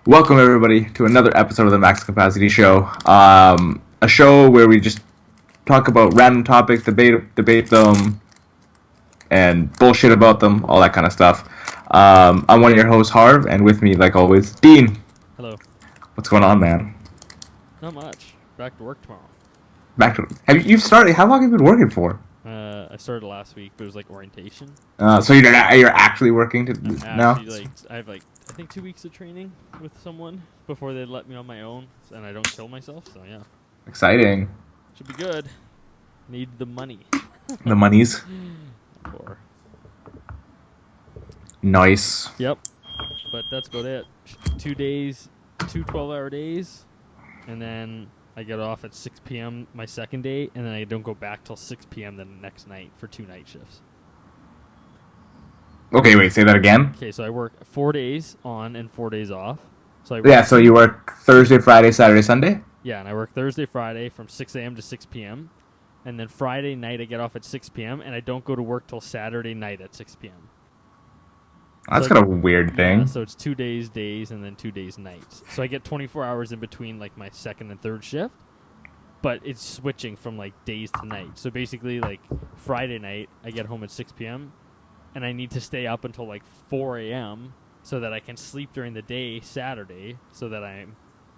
Welcome everybody to another episode of the Max Capacity Show. A show where we just talk about random topics, debate them, and bullshit about them, all that kind of stuff. I'm one of your hosts, Harv, and with me, like always, Dean. Hello. What's going on, man? Not much. Back to work tomorrow. Back to you've started. How long have you been working for? I started last week, but it was like orientation. So you're actually working now? Actually, I have I think 2 weeks of training with someone before they let me on my own, and I don't kill myself. So yeah, Exciting. should be good. Need the money. The monies. Or Nice. yep. But that's about it. 2 days, 12-hour days, and then I get off at 6 p.m. my second day, and then I don't go back till 6 p.m. the next night for 2 night shifts. Okay, wait. Say that again. Okay, so I work 4 days on and 4 days off. So I work, Yeah. So you work Thursday, Friday, Saturday, Sunday. yeah, and I work Thursday, Friday from 6 a.m. to 6 p.m. And then Friday night I get off at 6 p.m. and I don't go to work till Saturday night at 6 p.m. That's So kind of a weird thing. Yeah, so it's 2 days days and then 2 days nights. So I get 24 hours in between like my second and third shift, but it's switching from like days to night. So basically like Friday night I get home at 6 p.m. and I need to stay up until like 4 a.m. so that I can sleep during the day Saturday so that I'm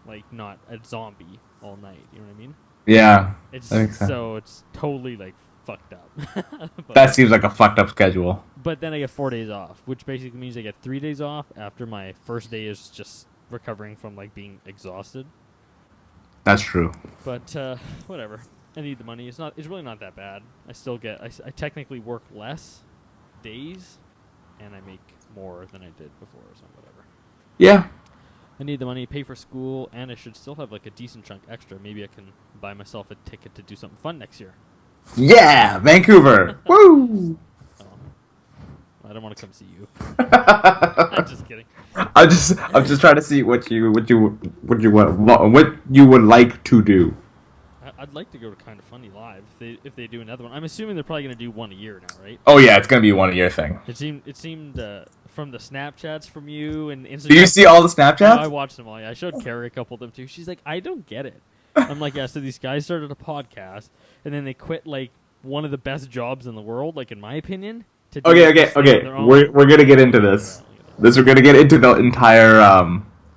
like not a zombie all night. You know what I mean? Yeah. It's That makes sense. so it's totally like fucked up. That seems like a fucked up schedule. But then I get 4 days off, which basically means I get 3 days off after my first day is just recovering from like being exhausted. That's true. But whatever. I need the money. It's really not that bad. I still get I technically work less days and I make more than I did before, so whatever. Yeah. I need the money, pay for school, and I should still have like a decent chunk extra. Maybe I can buy myself a ticket to do something fun next year. Yeah, Vancouver. Woo! Oh, I don't want to come see you. I'm just kidding. I'm just trying to see what you would like to do. I'd like to go to Kind of Funny live if they do another one. I'm assuming they're probably gonna do one a year now, right? Oh yeah, it's gonna be a 1 year thing. It seemed from the Snapchats from you and Instagram. Do you see all the I Snapchats? watched them all. Yeah, I showed Carrie a couple of them too. She's like, I don't get it. I'm like, yeah. So these guys started a podcast and then they quit like one of the best jobs in the world, like in my opinion. To do Okay. this thing on their own. We're gonna get into this. We're gonna get into the entire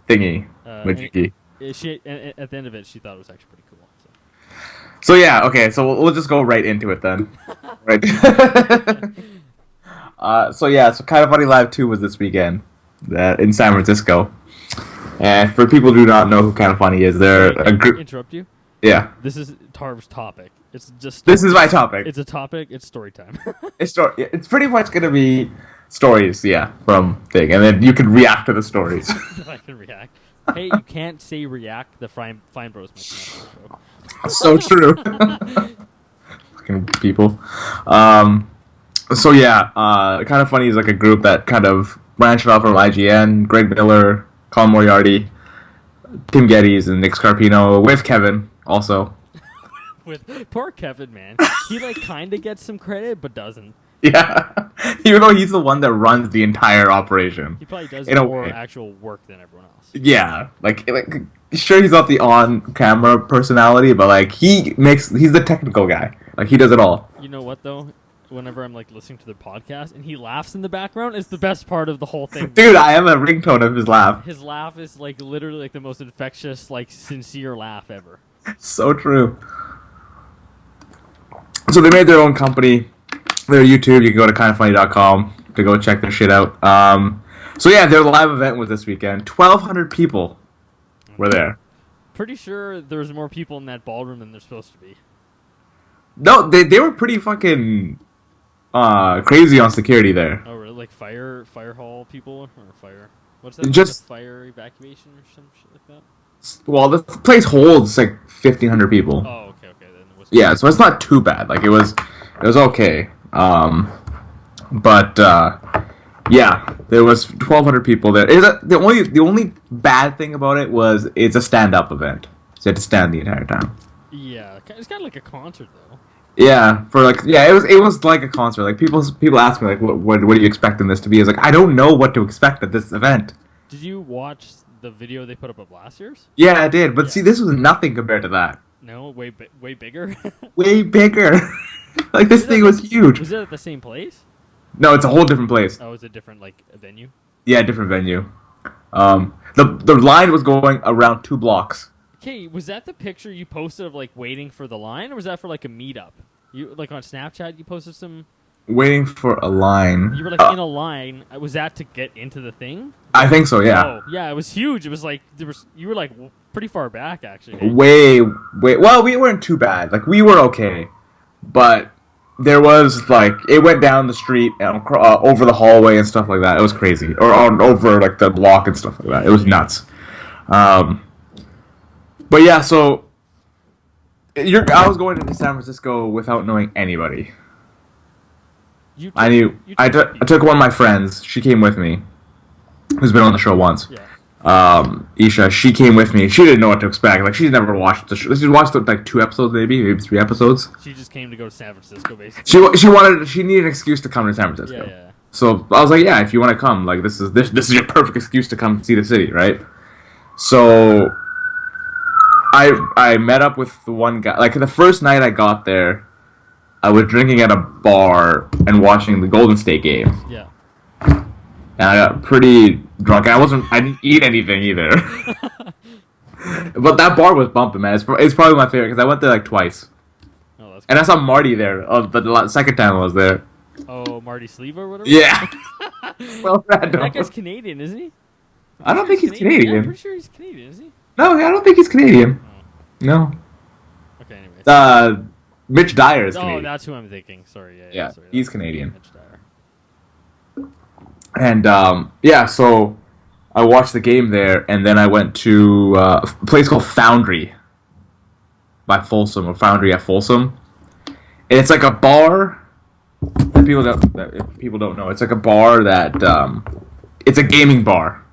thingy. Majiki. At the end of it, she thought it was actually pretty cool. So yeah, okay. So we'll just go right into it then. Right. So Kind of Funny Live 2 was this weekend in San Francisco. And for people who do not know who Kind of Funny is, they're a group. Interrupt you. Yeah. This is Tarv's topic. It's just This is my topic. It's a topic. It's story time. It's pretty much gonna be stories, yeah, from thing, and then you can react to the stories. I can react. Hey, you can't say react. The Fine Bros making that show. So true. Fucking people. Kind of Funny is like a group that kind of branched off from IGN, Greg Miller, Colin Moriarty, Tim Geddes, and Nick Scarpino, with Kevin also. With poor Kevin, man, he like kind of gets some credit, but doesn't. Yeah, even though he's the one that runs the entire operation. He probably does In a more way. actual work than everyone else. Yeah, like sure he's not the on-camera personality, but like he's the technical guy. Like he does it all. You know what though? Whenever I'm like listening to the podcast and he laughs in the background, it's the best part of the whole thing. Dude, I have a ringtone of his laugh. His laugh is like literally like the most infectious, like sincere laugh ever. So true. So they made their own company. Their YouTube, you can go to kindoffunny.com to go check their shit out. Their live event was this weekend. 1,200 people were there. Pretty sure there's more people in that ballroom than there's supposed to be. No, they were pretty fucking crazy on security there. Oh, really? Like fire hall people or fire? What's that? Just like a fire evacuation or some shit like that? well, the place holds like 1,500 people. Oh, okay. Then it was. Yeah, so it's not too bad. Like it was okay. There was 1,200 people there. The only bad thing about it was it's a stand-up event. So you had to stand the entire time. Yeah, it's kind of like a concert though. Yeah, it was like a concert. Like people ask me like what do you expect in this to be? It's like I don't know what to expect at this event. Did you watch the video they put up of last year's? Yeah, I did. But Yeah. see, this was nothing compared to that. No, way bigger. Way bigger. Like, this thing was huge. Was it at the same place? No, it's a whole different place. Oh, was it different like venue? Yeah, different venue. The line was going around 2 blocks. Okay, was that the picture you posted of like waiting for the line, or was that for like a meetup? You like on Snapchat, you posted some. Waiting for a line. You were like in a line. Was that to get into the thing? I think so, yeah. Oh, yeah, it was huge. It was like you were like pretty far back actually. Way. Well, we weren't too bad. Like, we were okay, but there was like it went down the street and over the hallway and stuff like that. It was crazy, or over like the block and stuff like that. It was nuts. But yeah, so I was going into San Francisco without knowing anybody. I took one of my friends. She came with me, who's been on the show once. Yeah. Isha, she came with me. She didn't know what to expect. Like, she's never watched the show. She's watched like 2 episodes, maybe 3 episodes. She just came to go to San Francisco, basically. She needed an excuse to come to San Francisco. Yeah. So I was like, yeah, if you want to come, like, this is your perfect excuse to come see the city, right? So I met up with the one guy. Like, the first night I got there, I was drinking at a bar and watching the Golden State game. Yeah. And I got pretty drunk. And I didn't eat anything either. But that bar was bumping, man. It's probably my favorite because I went there like twice. Oh, that's cool. And I saw Marty there. Oh, the second time I was there. Oh, Marty Sleeve or whatever? Yeah. So random. That guy's Canadian, isn't he? I don't think he's Yeah, Canadian. I'm pretty sure he's Canadian, isn't he? No, I don't think he's Canadian. Oh. No. Okay, anyways. Mitch Dyer is Canadian. Oh, that's who I'm thinking. Sorry. Yeah, sorry, he's that's Canadian. Mitch Dyer. And yeah, so I watched the game there, and then I went to a place called Foundry by Folsom, or Foundry at Folsom. And it's like a bar that people don't know. It's like a bar that it's a gaming bar.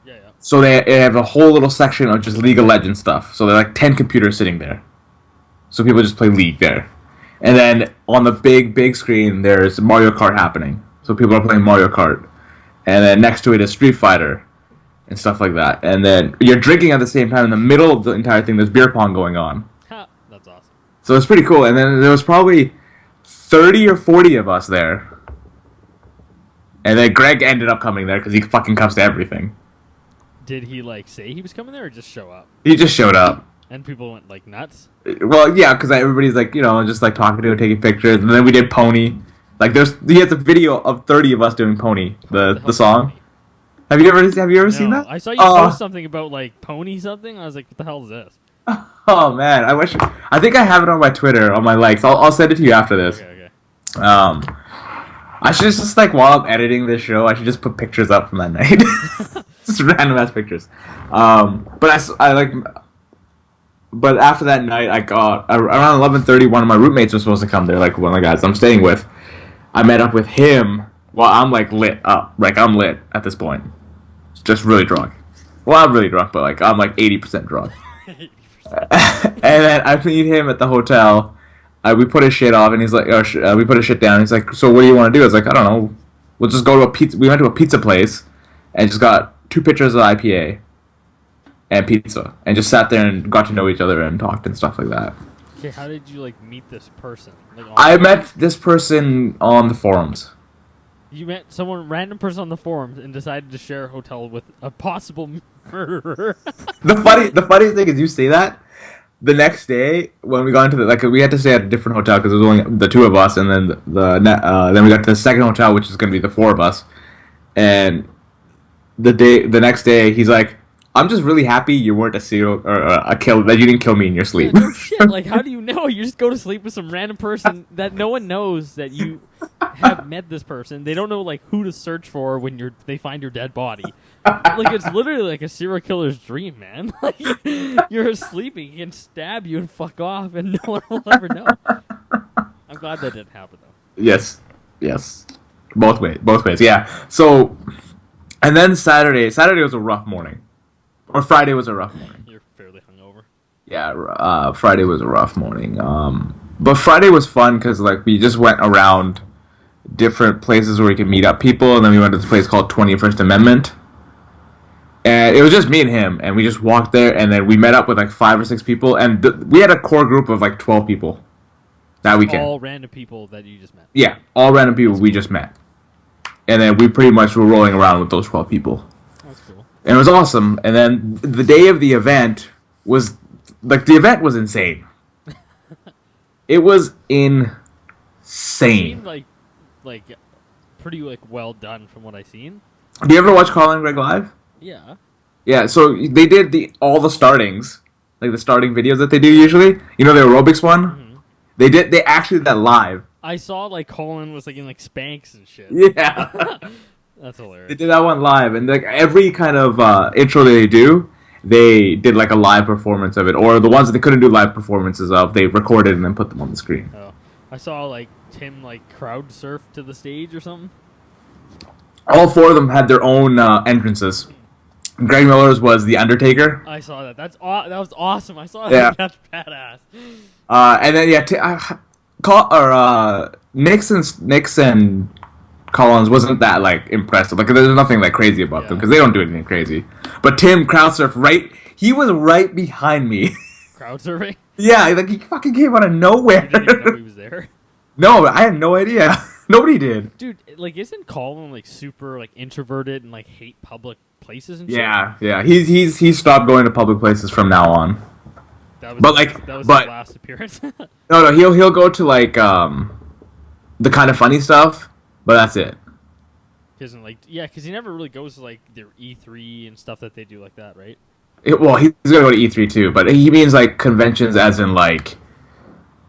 Yeah. So they have a whole little section of just League of Legends stuff. So they're like 10 computers sitting there. So people just play League there. And then on the big screen, there's Mario Kart happening. So people are playing Mario Kart. And then next to it is Street Fighter and stuff like that. And then you're drinking at the same time. In the middle of the entire thing, there's beer pong going on. Ha, that's awesome. So it's pretty cool. And then there was probably 30 or 40 of us there. And then Greg ended up coming there because he fucking comes to everything. Did he like say he was coming there or just show up? He just showed up. And people went like nuts? Well, yeah, because everybody's like, just like talking to him, taking pictures. And then we did Pony. Like, he has a video of 30 of us doing Pony, the song. Have you ever seen that? I saw you post something about like Pony something. I was like, what the hell is this? Oh man, I think I have it on my Twitter, on my likes. I'll send it to you after this. Okay. I should just like, while I'm editing this show, I should just put pictures up from that night. Just random ass pictures. But after that night, I got around 11:30. One of my roommates was supposed to come there, like one of the guys I'm staying with. I met up with him while I'm like lit up. Like, I'm lit at this point. Just really drunk. Well, I'm really drunk, but like I'm like 80% drunk. 80%. And then I meet him at the hotel. We put his shit off, and he's like, we put his shit down. He's like, so what do you want to do? I was like, I don't know. We'll just go to a pizza. We went to a pizza place and just got 2 pitchers of IPA and pizza, and just sat there and got to know each other and talked and stuff like that. Okay, how did you like meet this person? Like, I met this person on the forums. You met random person on the forums and decided to share a hotel with a possible murderer. The funny thing is, you say that. The next day, when we got into we had to stay at a different hotel because it was only the 2 of us, and then then we got to the second hotel, which is going to be the 4 of us. And the next day, he's like, I'm just really happy you weren't a serial or a kill, that you didn't kill me in your sleep. Yeah, no shit. Like, how do you know? You just go to sleep with some random person that no one knows that you have met this person. They don't know like who to search for when they find your dead body. Like, it's literally like a serial killer's dream, man. Like, you're sleeping, he can stab you and fuck off, and no one will ever know. I'm glad that didn't happen though. Yes. Both ways. Yeah. So, and then Saturday was a rough morning. Or Friday was a rough morning. You're fairly hungover. Yeah, Friday was a rough morning. But Friday was fun because like we just went around different places where we could meet up people, and then we went to this place called 21st Amendment. And it was just me and him, and we just walked there, and then we met up with like 5 or 6 people, and we had a core group of like 12 people that weekend. All random people that you just met. Yeah, all random people we just met, and then we pretty much were rolling around with those 12 people. That's cool. And it was awesome. And then the day of the event was like the event was insane. It was insane. Seemed like pretty like well done from what I seen. Do you ever watch Colin and Greg live? Yeah. Yeah, so they did all the startings, like the starting videos that they do usually. You know the aerobics one? Mm-hmm. They actually did that live. I saw like Colin was like in like Spanx and shit. Yeah. That's hilarious. They did that one live, and like every kind of intro they do, they did like a live performance of it, or the ones that they couldn't do live performances of, they recorded and then put them on the screen. Oh, I saw like Tim like crowd surf to the stage or something. All 4 of them had their own entrances. Greg Miller's was the Undertaker. I saw that. That was awesome. I saw that. Yeah. That's badass. And then Nick's and Collins wasn't that like impressive. Like there's nothing like crazy about them because they don't do anything crazy. But Tim crowd surfed he was right behind me. Crowd surfing? Yeah, like he fucking came out of nowhere. You didn't even know he was there. No, I had no idea. Nobody did. Dude, like isn't Colin like super like introverted and like hate public places and shit? Yeah. He's stopped going to public places from now on. That was his last appearance. No, he'll go to like the kind of funny stuff, but that's it. Because he never really goes to like their E3 and stuff that they do like that, right? Well, he's gonna go to E3 too, but he means like conventions, as in like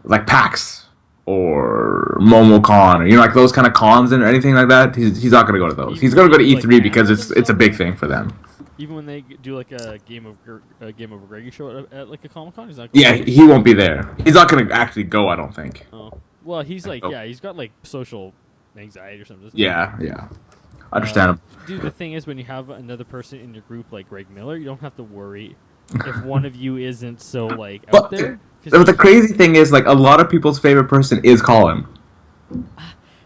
PAX or MomoCon, or like those kind of cons and anything like that. He's not gonna go to those. He's gonna go to E3 like because it's a big thing for them. Even when they do like a game of Greggy show at like a Comic-Con, he's not. Yeah, he won't be there. He's not gonna actually go. I don't think. Oh well, he's like he's got like social anxiety or something. Yeah. Understandable. Dude, the thing is, when you have another person in your group like Greg Miller, you don't have to worry if one of you isn't so like out there. But the crazy thing is, like, a lot of people's favorite person is Colin.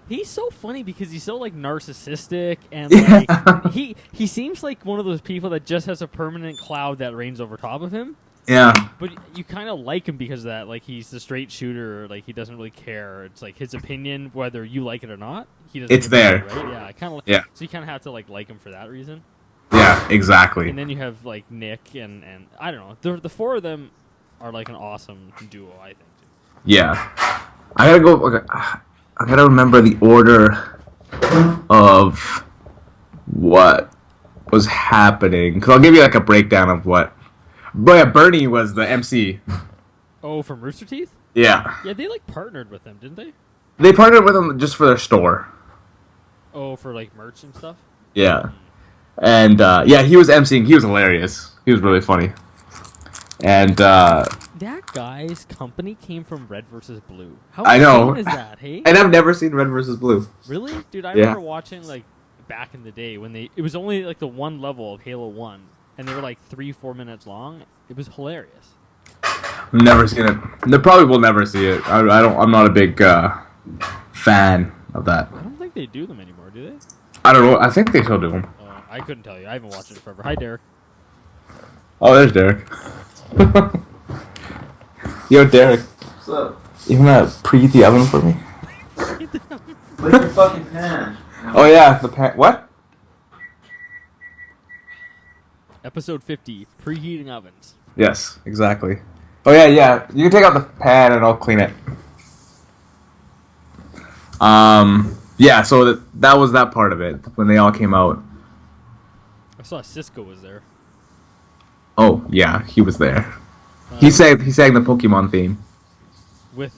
He's so funny because he's so like narcissistic and like he seems like one of those people that just has a permanent cloud that reigns over top of him. Yeah. But you kind of like him because of that. Like he's the straight shooter. Like he doesn't really care. It's like his opinion, whether you like it or not. He doesn't. It's there. Right? Yeah. Kind of. Yeah. So you kind of have to like him for that reason. Yeah. Exactly. And then you have like Nick and I don't know. The 4 of them are like an awesome duo, I think. Yeah. I gotta remember the order of what was happening. Because I'll give you like a breakdown of what. But yeah, Bernie was the MC. Oh, from Rooster Teeth? Yeah. Yeah, they like partnered with them, didn't they? They partnered with him just for their store. Oh, for like merch and stuff? Yeah. And he was MCing. He was hilarious. He was really funny. And that guy's company came from Red vs. Blue. How I know. insane is that, hey? And I've never seen Red vs. Blue. Really? Dude, I remember watching like back in the day when it was only like the one level of Halo 1 and they were like 3-4 minutes long. It was hilarious. I've never seen it. They probably will never see it. I'm not a big fan of that. I don't think they do them anymore, do they? I don't know. I think they still do them. I couldn't tell you. I haven't watched it forever. Hi, Derek. Oh, there's Derek. Yo, Derek. What's up? You gonna preheat the oven for me? Like your fucking pan. Oh yeah, the pan. What? Episode 50, preheating ovens. Yes, exactly. Oh yeah. You can take out the pan and I'll clean it. Yeah. So that was that part of it when they all came out. I saw Cisco was there. Oh yeah, he was there. He sang the Pokemon theme with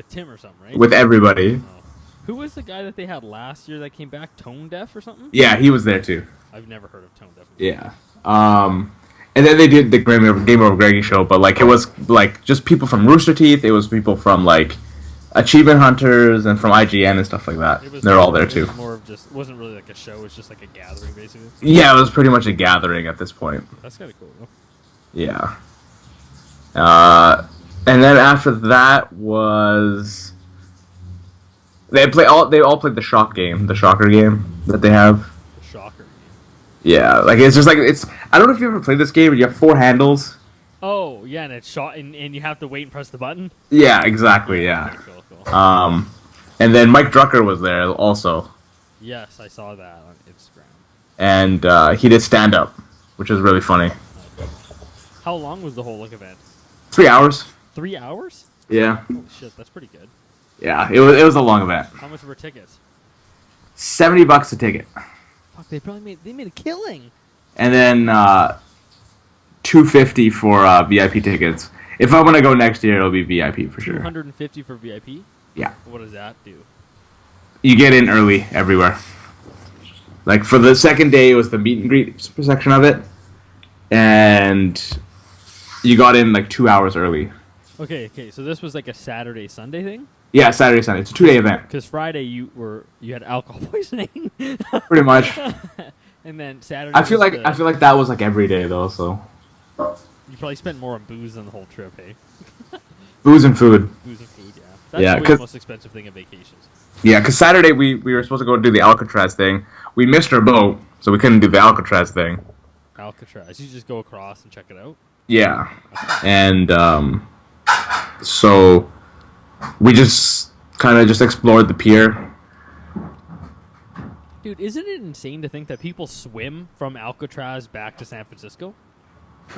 Tim or something, right? with everybody. Oh. Who was the guy that they had last year that came back? Tone Deaf or something? Yeah, he was there too. I've never heard of Tone Deaf. Yeah. And then they did the Game Over Greggy show, but like it was like just people from Rooster Teeth. It was people from like Achievement Hunters and from IGN and stuff like that. They're all there too. It was more of just wasn't really like a show. It was just like a gathering, basically. Yeah, it was pretty much a gathering at this point. That's kind of cool, though. Yeah. And then after that was they all played the Shocker game that they have. The Shocker game. Yeah, like it's just like it's. I don't know if you ever played this game. But you have 4 handles. Oh, yeah, and it's shot, and you have to wait and press the button? Yeah, exactly. Yeah. Okay, cool. And then Mike Drucker was there also, Yes, I saw that on Instagram. and he did stand up, which was really funny. Okay. How long was the whole event? 3 hours. 3 hours? Yeah. Holy shit, that's pretty good. Yeah. It was a long event. How much were tickets? $70 a ticket, Fuck, they made a killing. and then $250 for VIP tickets. If I want to go next year, it'll be VIP for sure. 250 for VIP? Yeah. What does that do? You get in early everywhere. Like for the second day, it was the meet and greet section of it, and you got in like 2 hours early. Okay, so this was like a Saturday, Sunday thing? Yeah, Saturday, Sunday. It's a 2-day event. Because Friday you had alcohol poisoning. Pretty much. And then Saturday I feel was like that was like every day though. So you probably spent more on booze than the whole trip, hey? booze and food. Booze and food, yeah. That's Yeah, the 'cause- most expensive thing of vacations. Yeah, because Saturday we were supposed to go do the Alcatraz thing. We missed our boat, so we couldn't do the Alcatraz thing. Alcatraz. You just go across and check it out. Yeah, and so we just kind of just explored the pier. Dude, isn't it insane to think that people swim from Alcatraz back to San Francisco?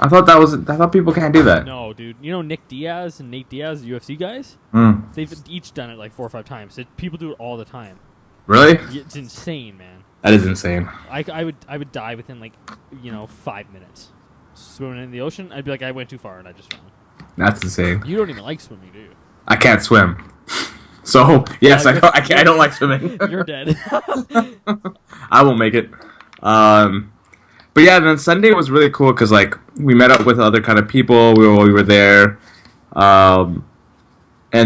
I thought people can't do that. No, dude. You know Nick Diaz and Nate Diaz, the UFC guys? Mm. They've each done it like 4 or 5 times. People do it all the time. Really? It's insane, man. That is insane. I would die within 5 minutes. Swimming in the ocean, I'd be like, I went too far and I just drowned. That's insane. You don't even like swimming, do you? I can't swim. So yes, I don't like swimming. You're dead. I won't make it. But yeah, then Sunday was really cool because like we met up with other kind of people. We were there, and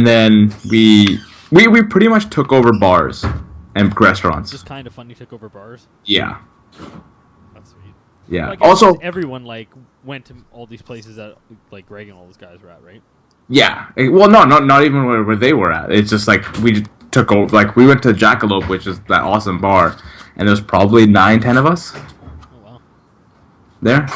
then we pretty much took over bars and restaurants. Just kind of funny took over bars. Yeah, That's sweet. yeah. Like, Also, everyone went to all these places that Greg and all those guys were at, right? yeah. Well, no, not even where they were at. It's just like we took over. Like we went to Jackalope, which is that awesome bar, and there was probably 9-10 of us Oh wow. there.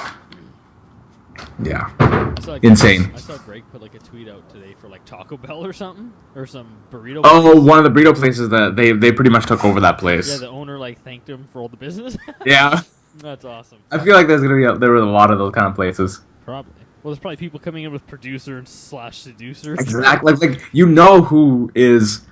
Yeah. I saw Insane. I saw Greg put a tweet out today for Taco Bell or something, or some burrito. Oh, place. one of the burrito places that they pretty much took over that place. Yeah, the owner thanked him for all the business. Yeah. That's awesome. I feel like there were a lot of those kind of places. Probably. Well, there's probably people coming in with producer and slash seducer. Exactly. Like you know who is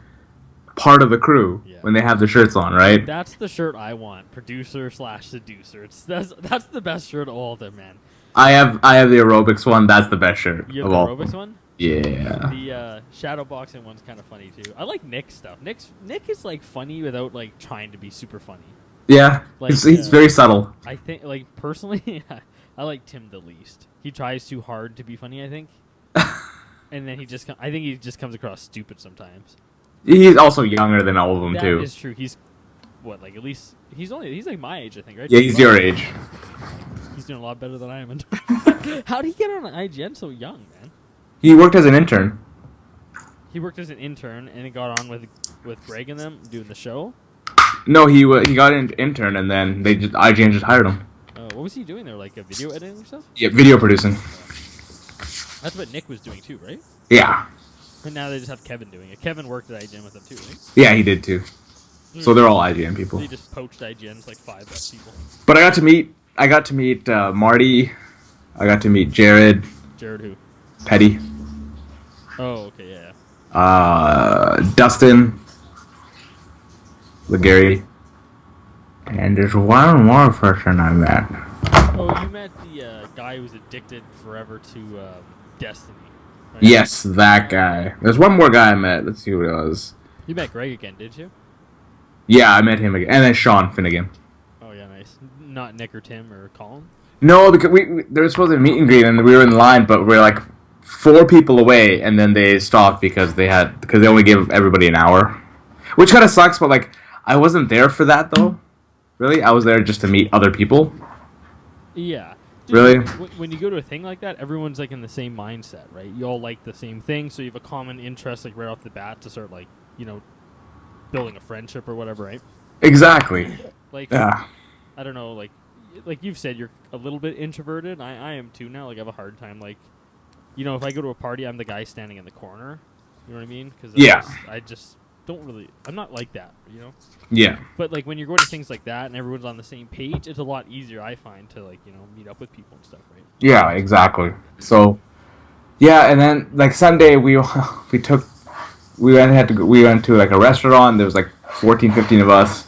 part of the crew Yeah. when they have the shirts on, right? That's the shirt I want. Producer slash seducer. That's the best shirt of all of them, man. I have the aerobics one. That's the best shirt You of have all. the aerobics one? Yeah. The shadow boxing one's kind of funny too. I like Nick's stuff. Nick is funny without trying to be super funny. Yeah. Like, He's very subtle. I think personally, I like Tim the least. He tries too hard to be funny, I think. And then I think he just comes across stupid sometimes. He's also younger than all of them That too. is true. He's at least he's my age, I think, right? Yeah, he's your age. He's doing a lot better than I am. How did he get on IGN so young, man? He worked as an intern. He worked as an intern and he got on with Greg and them doing the show. No, he got an intern and then IGN just hired him. What was he doing there? A video editing or stuff? Yeah, video producing. That's what Nick was doing too, right? Yeah. And now they just have Kevin doing it. Kevin worked at IGN with them too, right? Yeah, he did too. So they're all IGN people. They just poached IGN's 5 best people. But I got to meet Marty. I got to meet Jared, Jared who? Petty, Oh, okay, yeah. Dustin, Legary, and there's one more person I met. Oh, you met the guy who was addicted forever to Destiny. Right? Yes, that guy. There's one more guy I met. Let's see who it was. You met Greg again, did you? Yeah, I met him again, and then Sean Finnegan. Oh, yeah, nice. Not Nick or Tim or Colin? No, because there was supposed to be a meet and greet, and we were in line, but we are 4 people away, and then they stopped because they only gave everybody an hour, which kind of sucks. But I wasn't there for that though. Really, I was there just to meet other people. Yeah. Dude, Really? When you go to a thing like that, everyone's in the same mindset, right? You all like the same thing, so you have a common interest right off the bat to start building a friendship or whatever, right? Exactly. Like, Yeah. I don't know, like you've said, you're a little bit introverted. I am too now. Like I have a hard time. Like, you know, if I go to a party, I'm the guy standing in the corner. You know what I mean? Because I just don't really. I'm not like that. You know. Yeah. But like when you're going to things like that and everyone's on the same page, it's a lot easier, I find, to like meet up with people and stuff, right? Yeah, exactly. So, yeah, and then like Sunday we went to like a restaurant. There was like 14, 15 of us,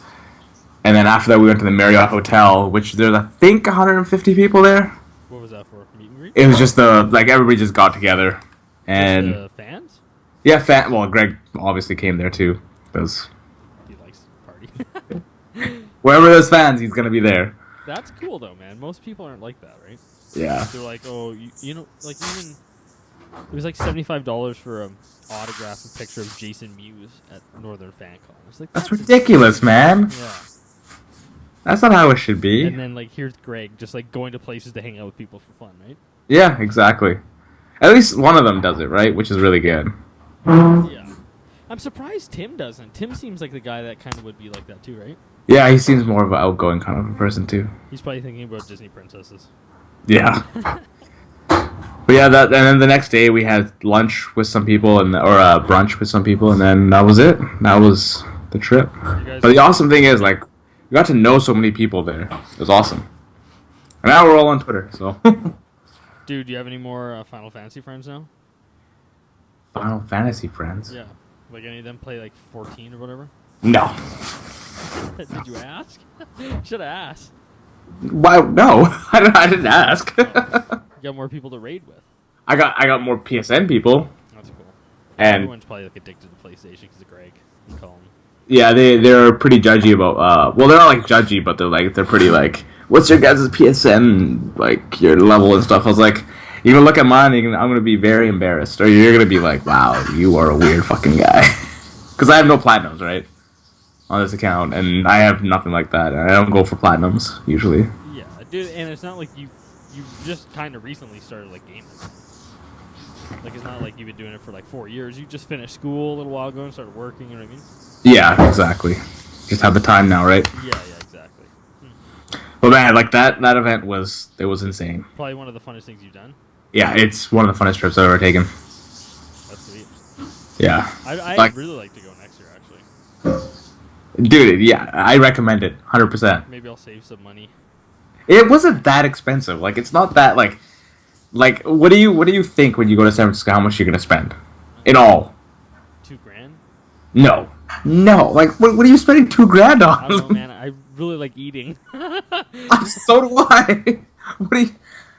and then after that we went to the Marriott Hotel, which there's I think 150 people there. What was that for? Meet and greet? It was just everybody just got together, and Just the fans? yeah, well, Greg obviously came there too, because He likes to party. wherever there's fans, he's gonna be there. That's cool though, man. Most people aren't like that, right? Yeah. They're like, oh, you know, like even it was like $75 for an autograph and picture of Jason Mewes at Northern FanCon. It's like That's ridiculous, man. Yeah. That's not how it should be. And then like here's Greg just like going to places to hang out with people for fun, right? Yeah, exactly. At least one of them does it, right? Which is really good. Yeah. I'm surprised Tim doesn't. Tim seems like the guy that kind of would be like that too, right? Yeah, he seems more of an outgoing kind of a person too. He's probably thinking about Disney princesses. Yeah. But yeah, and then the next day we had lunch with some people or brunch with some people, and then that was it. That was the trip. But the awesome thing is, like, we got to know so many people there. It was awesome. And now we're all on Twitter, so. Dude, do you have any more Final Fantasy friends now? Final Fantasy friends? Yeah. Like any of them play like 14 or whatever? No. Did you ask? Should have asked. Why? No, I didn't ask. You got more people to raid with. I got more PSN people. That's cool. And everyone's probably like addicted to PlayStation because of Greg. You call him. yeah, they're pretty judgy about. Well, they're not like judgy, but they're pretty like, what's your guys' PSN like your level and stuff. I was like, you're gonna look at mine, I'm gonna be very embarrassed, or you're gonna be like, wow, you are a weird fucking guy, because I have no platinums, right, on this account, and I have nothing like that. I don't go for platinums usually. Yeah, dude, and it's not like you just kind of recently started like gaming. Like it's not like you've been doing it for like 4 years. You just finished school a little while ago and started working. You know what I mean? Yeah, exactly. Just have the time now, right? Yeah, exactly. But man, like that event was insane. Probably one of the funnest things you've done. Yeah, it's one of the funnest trips I've ever taken. That's sweet. Yeah. I like, really like to go next year, actually. Dude, yeah, I recommend it, 100%. Maybe I'll save some money. It wasn't that expensive. Like, it's not that like, what do you think when you go to San Francisco? How much you're gonna spend, in all? $2,000? No. Like, what are you spending $2,000 on? I don't know, man. I really like eating. So do I. What do you?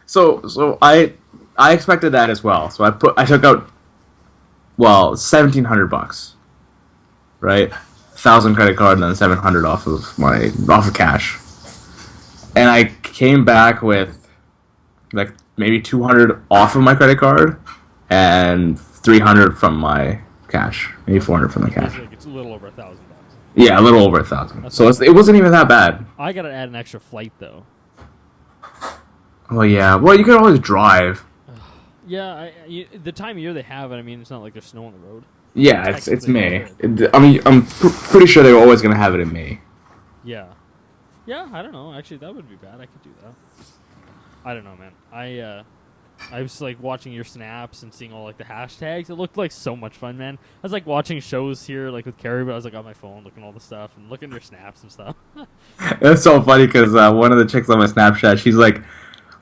So I expected that as well. So I took out, well, $1,700, right? 1,000 credit card and then 700 off of cash. And I came back with like maybe 200 off of my credit card and 300 from my cash, maybe 400 from my cash. It's a little over $1,000. Yeah, a little over 1,000. So it wasn't even that bad. I gotta add an extra flight though. Oh yeah. Well, you can always drive. Yeah, the time of year they have it. I mean, it's not like there's snow on the road. Yeah, it's May. I mean, I'm pretty sure they were always gonna have it in May. Yeah. Yeah, I don't know. Actually, that would be bad. I could do that. I don't know, man. I was like watching your snaps and seeing all like the hashtags. It looked like so much fun, man. I was like watching shows here, like with Carrie, but I was like on my phone looking at all the stuff and looking at your snaps and stuff. It's so funny because one of the chicks on my Snapchat, she's like,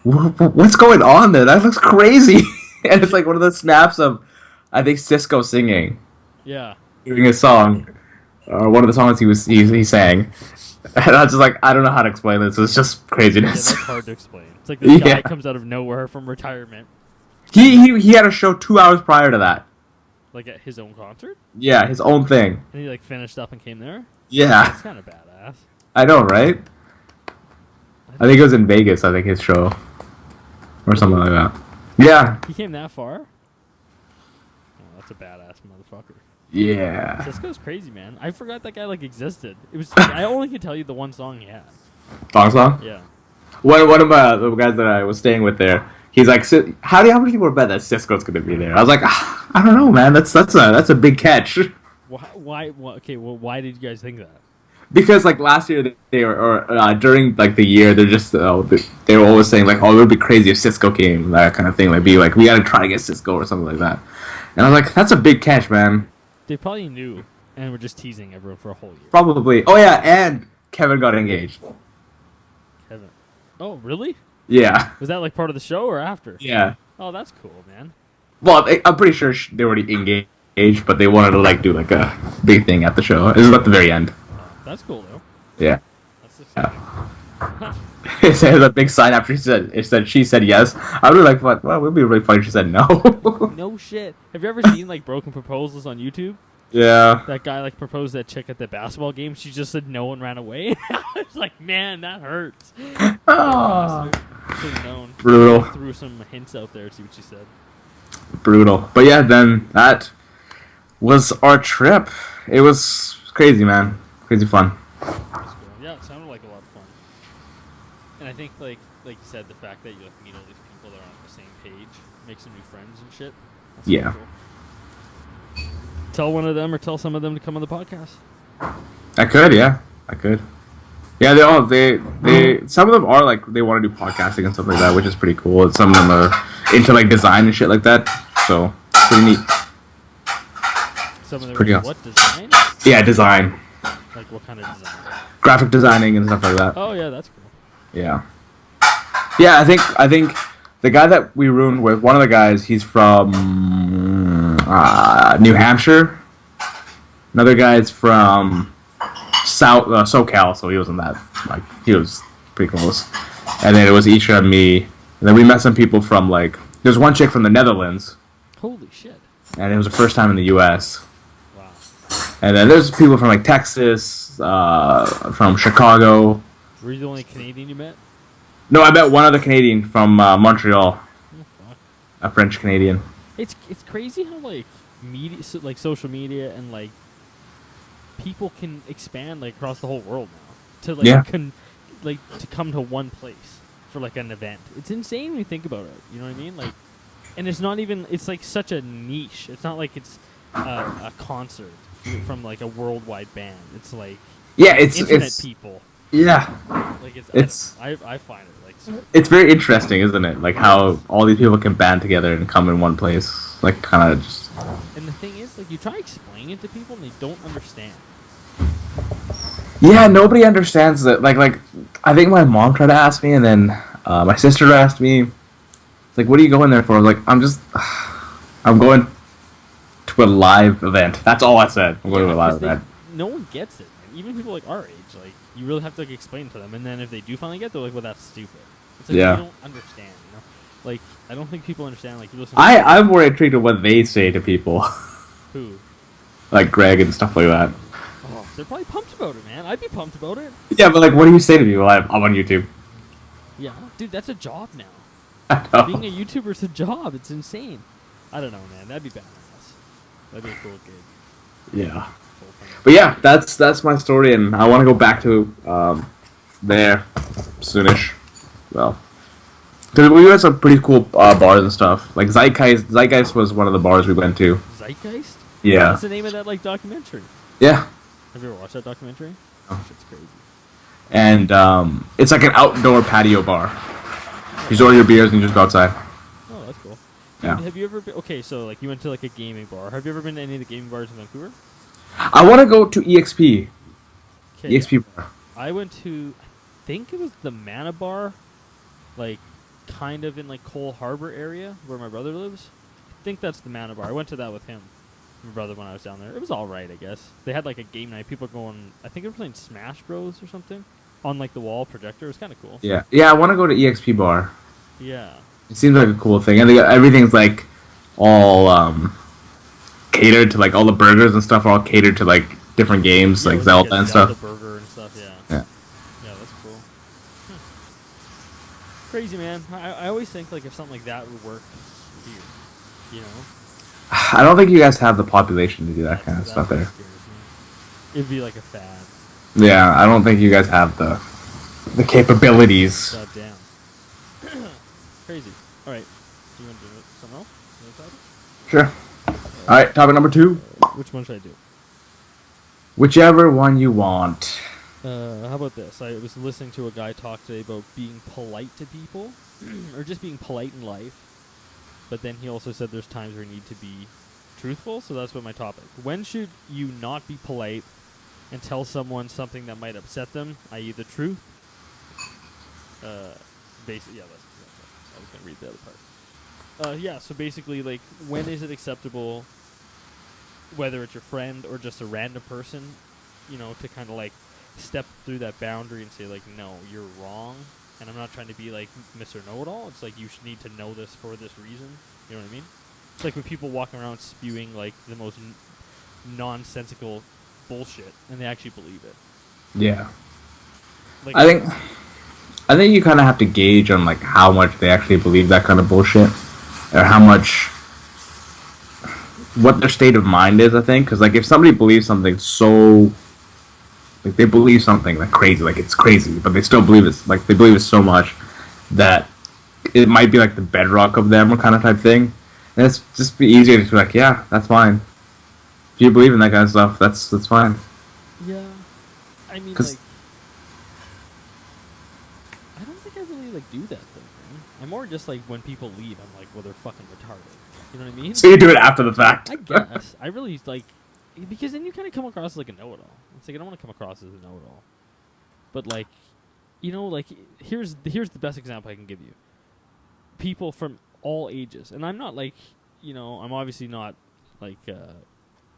"What's going on there? That looks crazy." And it's like one of the snaps of, I think, Cisco singing. Yeah. Doing a song, or one of the songs he sang. And I was just like, I don't know how to explain this. It's just Yeah, craziness. that's hard to explain. It's like this Yeah. guy comes out of nowhere from retirement, He had a show 2 hours prior to that. like at his own concert, Yeah, his own thing. and he like finished up and came there. Yeah, That's kind of badass. I know, right? I think it was in Vegas. I think his show, or something like that. Yeah. He came that far. Oh, that's a badass motherfucker. Yeah. Cisco's crazy, man. I forgot that guy like existed. It was I only can tell you the one song he had. Song? Yeah. One of the guys that I was staying with there, he's like, how many people bet that Cisco's gonna be there? I was like, I don't know, man. That's a big catch. Why? Okay. Well, why did you guys think that? Because like last year they were or during like the year they're just they were always saying like, oh, it would be crazy if Cisco came, that kind of thing, like be like we got to try to get Cisco or something like that. And I was like, that's a big catch, man. They probably knew and were just teasing everyone for a whole year. Probably. Oh yeah, and Kevin got engaged. Kevin. Oh, really? Yeah. Was that like part of the show or after? Yeah. Oh, that's cool, man. Well, I'm pretty sure they already engaged, but they wanted to like do like a big thing at the show. It was at the very end. That's cool though. Yeah. That's exciting. It said a big sign after she said yes. I was like, what? Well, it would be really funny if she said no. No shit. Have you ever seen like broken proposals on YouTube? Yeah. That guy like proposed that chick at the basketball game. She just said no and ran away. I was like, man, that hurts. Oh, Should have known. brutal. Threw some hints out there. See what she said. Brutal. But yeah, then that was our trip. It was crazy, man. Crazy fun. That's cool. Yeah, it sounded like a lot of fun. And I think like you said, the fact that you like meet all these people that are on the same page, make some new friends and shit. That's Yeah. cool. Tell one of them or tell some of them to come on the podcast. I could, yeah. I could. Yeah, they some of them are like they want to do podcasting and stuff like that, which is pretty cool. And some of them are into like design and shit like that. So pretty neat. Some of them Pretty are awesome. what design? Yeah, design. Like what kind of design? Graphic designing and stuff like that. Oh yeah, that's cool. Yeah. Yeah, I think the guy that we roomed with, one of the guys, he's from New Hampshire. Another guy's from SoCal, so he wasn't that like he was pretty close. And then it was Isha and me. And then we met some people from like there's one chick from the Netherlands, Holy shit! and it was the first time in the U.S. Wow. And then there's people from like Texas, from Chicago. Were you the only Canadian you met? No, I met one other Canadian from Montreal, Oh fuck. a French Canadian. It's crazy how like media, like social media, and like people can expand like across the whole world now to like Yeah. to come to one place for like an event. It's insane when you think about it. You know what I mean? Like, and it's not even. It's like such a niche. It's not like it's a concert from like a worldwide band. It's like Yeah, it's internet people. yeah, Like it's I find it like super it's very interesting, isn't it? Like how all these people can band together and come in one place, like kind of just. And the thing is, like, you try explaining it to people and they don't understand. Yeah, nobody understands that. Like I think my mom tried to ask me, and then my sister asked me, like, "What are you going there for?" I was like, I'm going to a live event. That's all I said. I'm going to a live 'cause they- event. No one gets it, man. Even people like our age, like, you really have to like, explain to them. And then if they do finally get it, they're like, well, that's stupid. It's like, Yeah. you don't understand, you know? Like, I don't think people understand, like, you listen I'm more intrigued of what they say to people, who? like Greg and stuff like that. Oh, they're probably pumped about it, man. I'd be pumped about it. Yeah, but like, what do you say to people? I'm on YouTube. Yeah. Dude, that's a job now. I know. Being a YouTuber is a job. It's insane. I don't know, man. That'd be badass. That'd be a cool gig. Yeah. Full-time. But yeah, that's my story, and I want to go back to there soonish. Well, because we had some pretty cool bars and stuff. Like Zeitgeist was one of the bars we went to. Zeitgeist? Yeah. What's the name of that, like, documentary? Yeah. Have you ever watched that documentary? No. Shit's crazy. And it's like an outdoor patio bar. You just order your beers and you just go outside. Oh, that's cool. Yeah. Have you ever been... Okay, so, like, you went to, like, a gaming bar. Have you ever been to any of the gaming bars in Vancouver? I want to go to EXP. Okay, EXP bar. I went to... I think it was the Mana Bar. Like, kind of in, like, Cole Harbor area, where my brother lives. I think that's the Mana Bar. I went to that with him. My brother when I was down there. It was alright, I guess. They had, like, a game night. People going... I think they were playing Smash Bros. Or something. On, like, the wall projector. It was kind of cool. Yeah. Yeah, I want to go to EXP bar. Yeah. It seems like a cool thing, and everything's like all catered to like all the burgers and stuff are all catered to like different games, like with, Zelda and Zelda stuff. Burger and stuff, yeah. Yeah. Yeah, that's cool. Crazy, man. I always think, like, if something like that would work here, you know? I don't think you guys have the population to do that kind of stuff what there. scares me. It'd be like a fad. Yeah, I don't think you guys have the capabilities. God damn. Crazy. Alright. Do you want to do something else? Another topic? Sure. All right, topic number 2. Which one should I do? Whichever one you want. How about this? I was listening to a guy talk today about being polite to people, or just being polite in life. But then he also said there's times where you need to be truthful. So that's what my topic. When should you not be polite and tell someone something that might upset them, i.e., the truth? Basically, yeah, that's I was gonna read the other part. Yeah. So basically, like, when is it acceptable, whether it's your friend or just a random person, to kind of like step through that boundary and say like, no, you're wrong, and I'm not trying to be like Mr. Know-It-All. It's like you should need to know this for this reason. You know what I mean? It's like when people walking around spewing like the most nonsensical bullshit, and they actually believe it. Yeah. Like, I think you kind of have to gauge on like how much they actually believe that kind of bullshit, or how much what their state of mind is. I think because like if somebody believes something so like they believe something like crazy, like it's crazy, but they still believe it. Like they believe it so much that it might be like the bedrock of them, or kind of type thing. And it's just be easier to be like, yeah, that's fine. If you believe in that kind of stuff, that's fine. yeah, I mean, 'Cause- like, I don't think I really like do that though, man. I'm more just like when people leave, I'm like, well, they're fucking retarded. You know what I mean? So you do it after the fact. I guess I really like because then you kind of come across as like a know-it-all. It's like I don't want to come across as a know-it-all, but like, like here's the best example I can give you. People from all ages, and I'm not like, I'm obviously not like a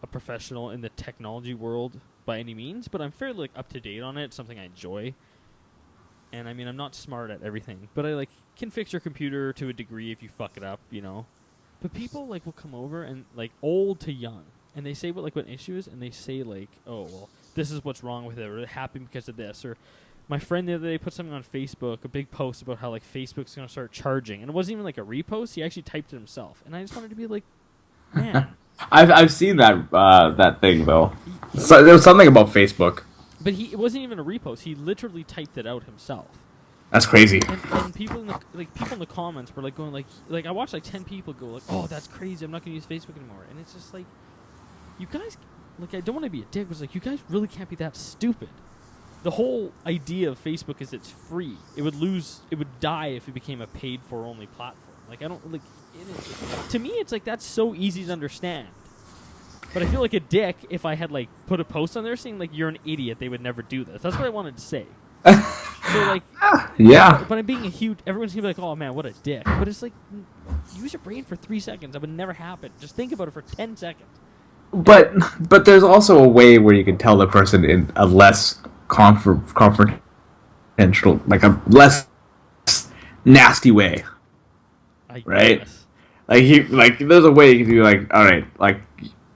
professional in the technology world by any means, but I'm fairly like up to date on it. It's something I enjoy, and I mean I'm not smart at everything, but I like can fix your computer to a degree if you fuck it up, But people like will come over and like old to young, and they say what an issue is, and they say like, oh well, this is what's wrong with it, or it happened because of this, or my friend the other day put something on Facebook, a big post about how like Facebook's gonna start charging, and it wasn't even like a repost. He actually typed it himself, and I just wanted to be like, man. I've seen that thing though. So there was something about Facebook. But it wasn't even a repost. He literally typed it out himself. That's crazy. And people in the comments were like going like I watched like 10 people go like, oh, that's crazy, I'm not gonna use Facebook anymore. And it's just like, you guys, like, I don't want to be a dick, but it's like, you guys really can't be that stupid. The whole idea of Facebook is it's free. It would die if it became a paid for only platform. Like, I don't like to me it's like that's so easy to understand. But I feel like a dick if I had like put a post on there saying like you're an idiot, they would never do this. That's what I wanted to say. So like, yeah. But I'm being a huge. Everyone's gonna be like, "Oh man, what a dick!" But it's like, use your brain for 3 seconds. That would never happen. Just think about it for 10 seconds. But there's also a way where you can tell the person in a less confrontational, like a less nasty way, right? Guess. Like there's a way you can be like, all right, like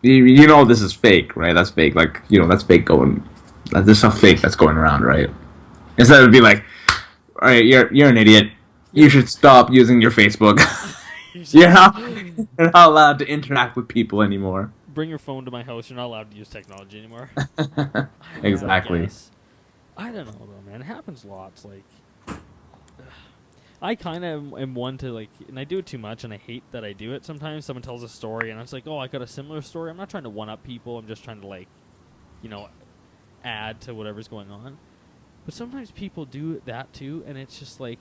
you know this is fake, right? That's fake. Like that's fake going. There's stuff fake that's going around, right? Instead of being like, all right, you're an idiot. You should stop using your Facebook. you're not allowed to interact with people anymore. Bring your phone to my house. You're not allowed to use technology anymore. Exactly. I don't know though, man. It happens lots. Like, I kind of am one to like, and I do it too much, and I hate that I do it. Sometimes someone tells a story, and I was like, oh, I got a similar story. I'm not trying to one up people. I'm just trying to like, add to whatever's going on. But sometimes people do that too, and it's just like,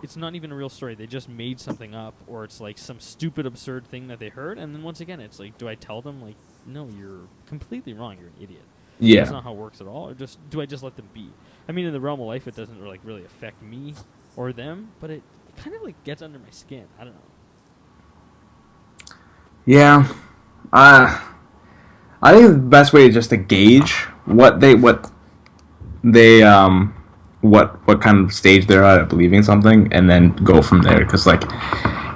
it's not even a real story. They just made something up, or it's like some stupid, absurd thing that they heard. And then once again, it's like, do I tell them like, no, you're completely wrong. You're an idiot. Yeah. That's not how it works at all. Or do I just let them be? I mean, in the realm of life, it doesn't really affect me or them, but it kind of like gets under my skin. I don't know. Yeah. I think the best way is just to gauge what kind of stage they're at believing something, and then go from there. Because like,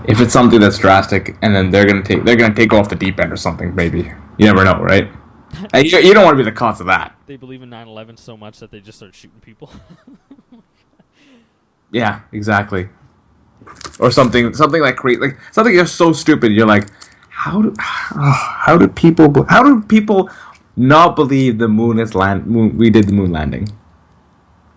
if it's something that's drastic, and then they're gonna take off the deep end or something, maybe you never know, right? And you don't want to be the cause of that. They believe in 9/11 so much that they just start shooting people. Yeah, exactly. Or something like crazy, like something just so stupid. You're like, how do people not believe the moon is we did the moon landing?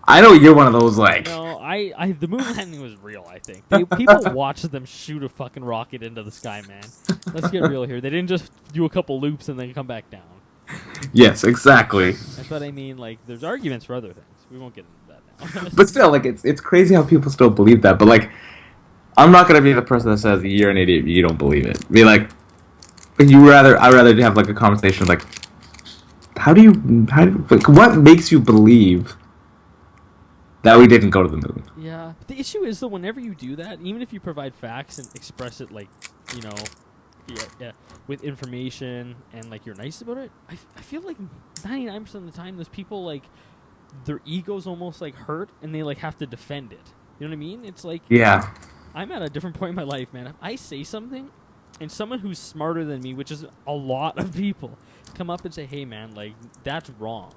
I know you're one of those like. No, the moon landing was real. I think people watched them shoot a fucking rocket into the sky, man. Let's get real here. They didn't just do a couple loops and then come back down. Yes, exactly. But I mean, like, there's arguments for other things. We won't get into that now. But still, like, it's crazy how people still believe that. But like, I'm not gonna be the person that says you're an idiot. You don't believe it. Be like, I'd rather have like a conversation like, like, what makes you believe that we didn't go to the moon? Yeah. The issue is, though, whenever you do that, even if you provide facts and express it, like, you know, yeah, with information and, like, you're nice about it, I feel like 99% of the time those people, like, their ego's almost, like, hurt and they, like, have to defend it. You know what I mean? It's like, Yeah. I'm at a different point in my life, man. If I say something and someone who's smarter than me, which is a lot of people, come up and say, hey, man, like, that's wrong.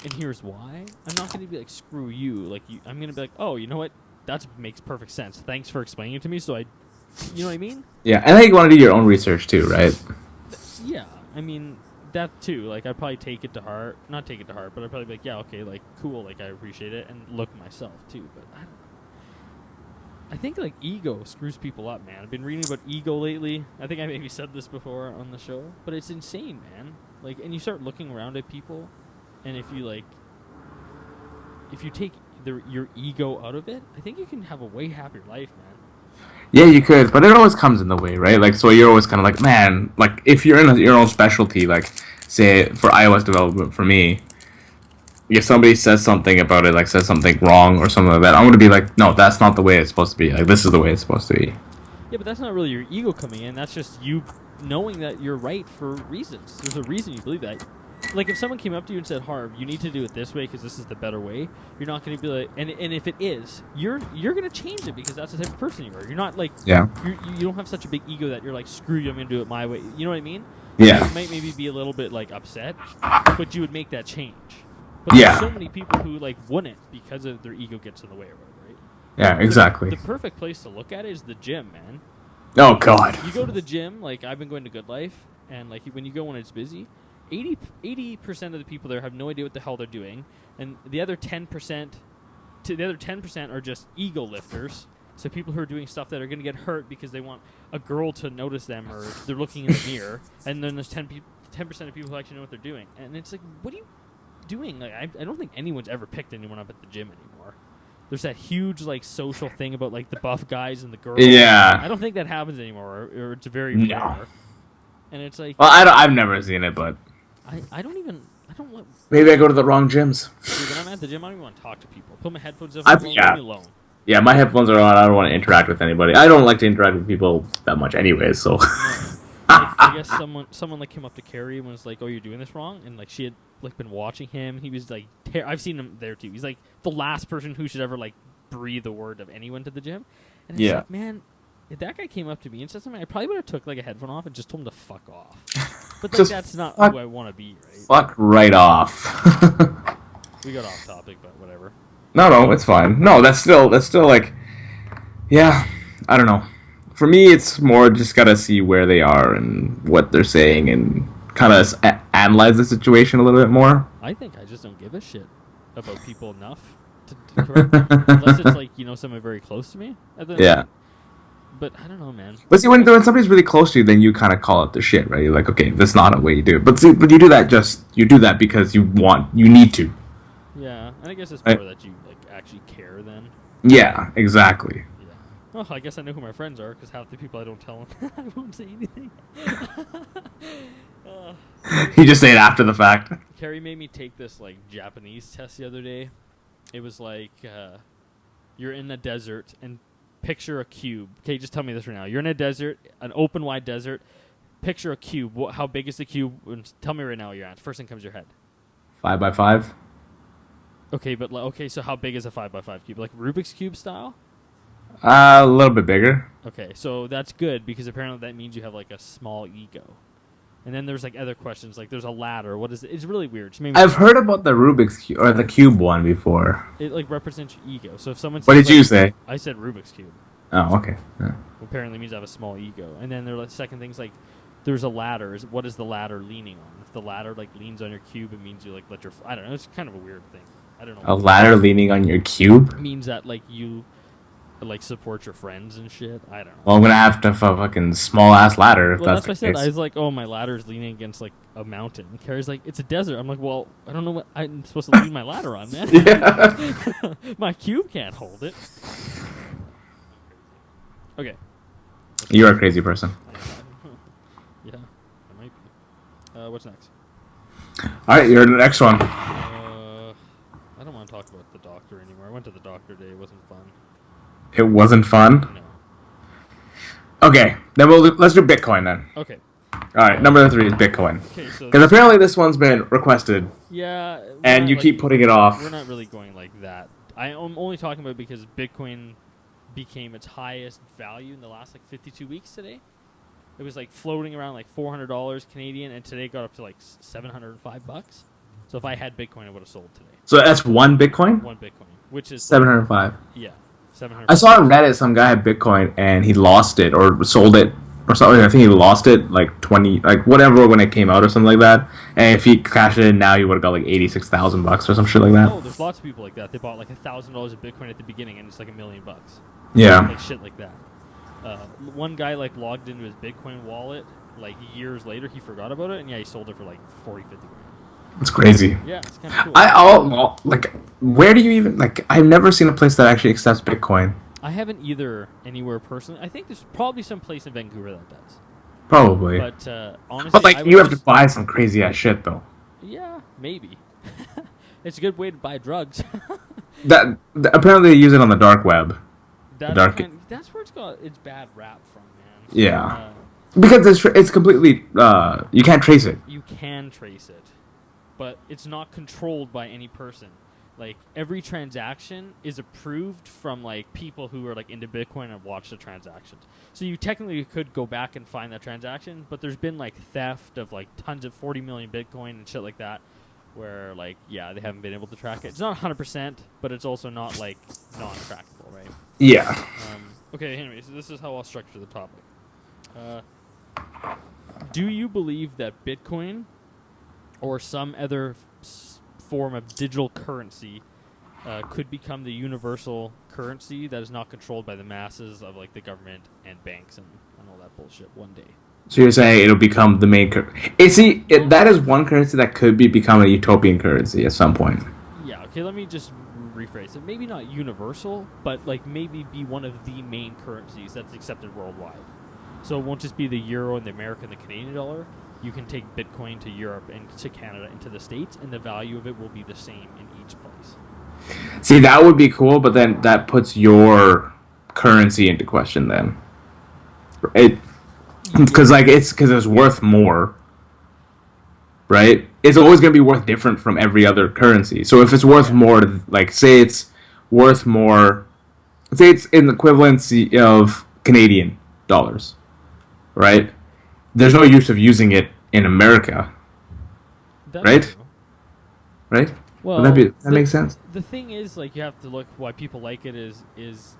And here's why. I'm not going to be like, screw you. Like, I'm going to be like, oh, you know what? That makes perfect sense. Thanks for explaining it to me. So you know what I mean? Yeah, and I think you want to do your own research too, right? Yeah. I mean, that too. Like, I'd probably take it to heart. Not take it to heart, but I'd probably be like, yeah, okay, like, cool. Like, I appreciate it. And look myself too. But I don't know. I think, like, ego screws people up, man. I've been reading about ego lately. I think I maybe said this before on the show. But it's insane, man. Like, and you start looking around at people. And if you take your ego out of it, I think you can have a way happier life, man. Yeah, you could, but it always comes in the way, right? Like, so you're always kind of like, man, like, if you're in your own specialty, like, say, for iOS development, for me, if somebody says something about it, like, says something wrong or something like that, I'm going to be like, no, that's not the way it's supposed to be. Like, this is the way it's supposed to be. Yeah, but that's not really your ego coming in. That's just you knowing that you're right for reasons. There's a reason you believe that. Like, if someone came up to you and said, Harv, you need to do it this way because this is the better way, you're not going to be like, and if it is, you're going to change it because that's the type of person you are. You're not like, Yeah. You don't have such a big ego that you're like, screw you, I'm going to do it my way. You know what I mean? Yeah. You might maybe be a little bit, like, upset, but you would make that change. But Yeah. there's so many people who, like, wouldn't because of their ego gets in the way or whatever, right? Yeah, exactly. The perfect place to look at it is the gym, man. Oh, God. You go to the gym, like, I've been going to Good Life, and, like, when you go when it's busy, 80% of the people there have no idea what the hell they're doing, and the other 10% are just ego lifters. So people who are doing stuff that are going to get hurt because they want a girl to notice them or they're looking in the mirror. And then there's 10% of people who actually know what they're doing. And it's like, what are you doing? Like, I don't think anyone's ever picked anyone up at the gym anymore. There's that huge, like, social thing about, like, the buff guys and the girls. Yeah. I don't think that happens anymore, or it's very No. rare. And it's like, Well, I've never seen it, but I don't want. maybe I go to the wrong gyms. Dude, when I'm at the gym, I don't even want to talk to people. Put my headphones up. Yeah. Leave me alone. Yeah, my headphones are on. I don't want to interact with anybody. I don't like to interact with people that much anyways, so. No. I guess someone like came up to Carrie and was like, "Oh, you're doing this wrong," and like she had like been watching him. He was like, I've seen him there too. He's like the last person who should ever like breathe a word of anyone to the gym. And it's like, man, if that guy came up to me and said something, I probably would have took like a headphone off and just told him to fuck off. But like, that's not who I want to be, right? Fuck right off. We got off topic, but whatever. No, it's fine. No, that's still like, yeah, I don't know. For me, it's more just gotta see where they are and what they're saying and kind of analyze the situation a little bit more. I think I just don't give a shit about people enough to correct them. Unless it's like, someone very close to me. Yeah. But I don't know, man. But see, when somebody's really close to you, then you kind of call it the shit, right? You're like, okay, that's not a way you do it. But see, but you do that because you need to. Yeah, and I guess it's more that you like actually care then. Yeah, exactly. Yeah. Well, I guess I know who my friends are because half the people I don't tell them. I won't say anything. You just say it after the fact. Carrie made me take this like Japanese test the other day. It was like you're in a desert and picture a cube. Okay, just tell me this right now. You're in a desert, an open wide desert. Picture a cube. How big is the cube? And tell me right now your answer. First thing comes to your head. 5 by 5. Okay, but so how big is a 5x5 cube? Like Rubik's Cube style? A little bit bigger. Okay, so that's good because apparently that means you have like a small ego. And then there's like other questions, like there's a ladder. What is it? It's really weird. So I've heard about the Rubik's Cube or the cube one before. It like represents your ego. So if someone What says, did you say? I said Rubik's Cube. Oh, okay. Yeah. Apparently means I have a small ego. And then the second thing's like there's a ladder. What is the ladder leaning on? If the ladder like leans on your cube, it means you like let your I don't know. It's kind of a weird thing. I don't know. A ladder leaning on your cube? It means that like you like support your friends and shit. I don't know. Well, I'm gonna have to have a fucking small ass ladder if Well, that's that's the what I said. case. I was like, oh, my ladder's leaning against like a mountain. And Carrie's like, it's a desert. I'm like, well, I don't know what I'm supposed to lean my ladder on, man. Yeah. My cube can't hold it. Okay. You're a crazy person. Yeah, I might be. What's next? All right, you're the next one. I don't want to talk about the doctor anymore. I went to the doctor today. It wasn't fun. It wasn't fun. No. Okay, then let's do Bitcoin then. Okay. All right, number 3 is Bitcoin. Okay, so Because apparently this one's been requested, yeah, we're and not, you like, keep putting it off. We're not really going like that. I'm only talking about it because Bitcoin became its highest value in the last like 52 weeks today. It was like floating around like $400 Canadian, and today it got up to like $705. So if I had Bitcoin, I would have sold today. So that's one Bitcoin? One Bitcoin, which is 705. yeah, 700. I saw on Reddit some guy had Bitcoin and he lost it or sold it or something. I think he lost it like 20, like whatever when it came out or something like that. And if he cashed it in now, he would have got like $86,000 or some shit like that. Oh, there's lots of people like that. They bought like $1,000 of Bitcoin at the beginning, and it's like $1 million. Yeah. Like shit like that. One guy like logged into his Bitcoin wallet like years later. He forgot about it, and yeah, he sold it for like 40, 50 grand. It's crazy. Yeah, it's kind of cool. Like, where do you even, like, I've never seen a place that actually accepts Bitcoin. I haven't either anywhere personally. I think there's probably some place in Vancouver that does. Probably. But honestly, But, like, I you would have to just- buy some crazy ass shit, though. Yeah, maybe. It's a good way to buy drugs. Apparently they use it on the dark web. That's where it's got its bad rap from, man. Yeah. Because it's completely, you can't trace it. You can trace it, but it's not controlled by any person. Like, every transaction is approved from, like, people who are, like, into Bitcoin and watch the transactions. So you technically could go back and find that transaction, but there's been, like, theft of, like, tons of 40 million Bitcoin and shit like that, where, like, yeah, they haven't been able to track it. It's not 100%, but it's also not, like, non-trackable, right? Yeah. Okay, anyway, so this is how I'll structure the topic. Do you believe that Bitcoin or some other form of digital currency could become the universal currency that is not controlled by the masses of like the government and banks and all that bullshit one day? So you're saying it'll become the main currency? That is one currency that could become a utopian currency at some point. Yeah, okay, let me just rephrase it. Maybe not universal, but like maybe be one of the main currencies that's accepted worldwide. So it won't just be the euro and the American and the Canadian dollar. You can take Bitcoin to Europe and to Canada and to the States, and the value of it will be the same in each place. See, that would be cool, but then that puts your currency into question then. Because it's worth more, right? It's always going to be worth different from every other currency. So if it's worth more, like say it's worth more, say it's in the equivalency of Canadian dollars, right? There's no use of using it in America, That's right? true. Right? Well, That makes sense? The thing is, like, you have to look why people like it is it's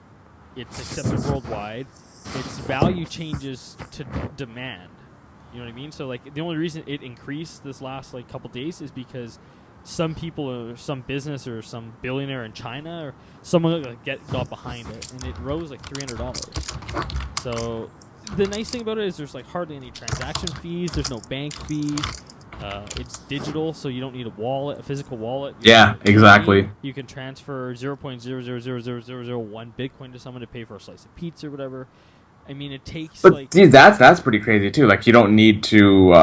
accepted worldwide. Its value changes to demand. You know what I mean? So, like, the only reason it increased this last, like, couple days is because some people or some business or some billionaire in China or someone got behind it, and it rose, like, $300. So the nice thing about it is there's, like, hardly any transaction fees. There's no bank fees. It's digital, so you don't need a physical wallet. Yeah, exactly. You can transfer 0.0000001 Bitcoin to someone to pay for a slice of pizza or whatever. I mean, it takes But see, that's pretty crazy too. Like you don't need to you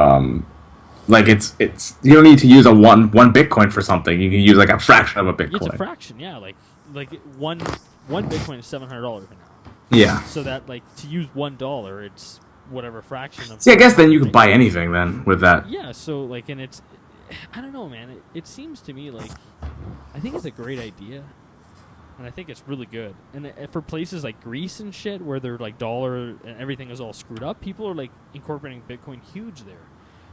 don't need to use a one Bitcoin for something. You can use like a fraction of a Bitcoin. It's a fraction, yeah. Like one Bitcoin is $700 now. Yeah. So that like to use $1, it's whatever fraction of. See, I guess then you could buy anything then with that. Yeah. So like, and it's, I don't know, man. It seems to me like, I think it's a great idea. And I think it's really good. And for places like Greece and shit, where their like dollar and everything is all screwed up, people are like incorporating Bitcoin huge there.